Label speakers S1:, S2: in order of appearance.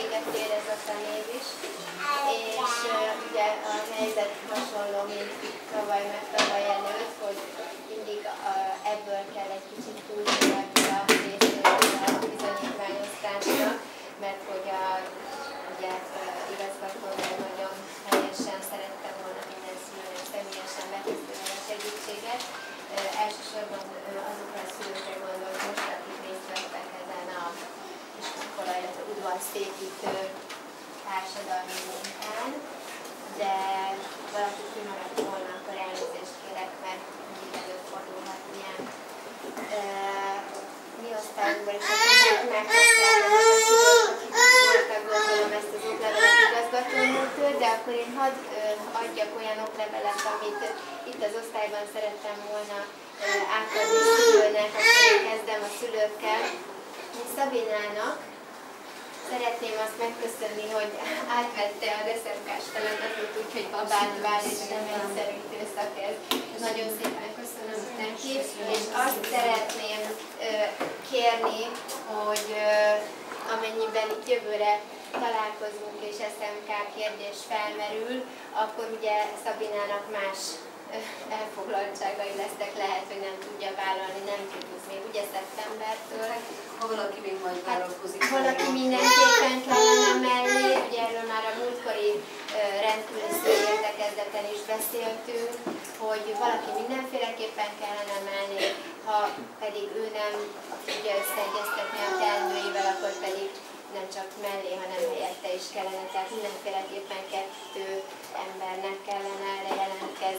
S1: segítséget érez a tanév is, és ugye a helyzet hasonló, mint tavaly meg tavaly előtt, hogy mindig ebből kell egy kicsit túlni ebből a részéről a bizonyítványosztásnak, mert hogy ugye igazgatónő nagyon helyesen szerette volna minden szülőnek személyesen beköszönni a segítséget. Elsősorban azokra a szülőkre gondolt most, akik részt vettek ezen a iskola, illetve udvarszépítő társadalmi munkán, de valaki kimaradt volna, akkor elnézést kérek, mert mindig előfordulhat ilyen. Mi osztályunkban is megkapták voltak, gondolom, ezt az oklevelet igazgatónőtől, de akkor én hadd adjak olyan oklevelet, amit itt az osztályban szerettem volna átadni szülőnek, akkor én kezdem a szülőkkel. Én Szabinának szeretném azt megköszönni, hogy átvette a DSZMK-s feladatot, úgyhogy babát vár, és nem egyszerű időszak ez. Nagyon szépen köszönöm neki, és azt szeretném kérni, hogy amennyiben itt jövőre találkozunk és SMK kérdés felmerül, akkor ugye Szabinának más elfoglaltságai lesznek, lehet, hogy nem tudja vállalni, nem tudjuk még ugye szeptembertől.
S2: Ha valaki még majd vállalkozik.
S1: Valaki mindenképpen kellene mellé, ugye erről már a múltkori rendkívüli szülőértekezleten is beszéltünk, hogy valaki mindenféleképpen kellene mellé, ha pedig ő nem tudja összeegyeztetni a teendőivel, akkor pedig nem csak mellé, hanem helyette is kellene, tehát mindenféleképpen 2 embernek kellene erre jelentkezni.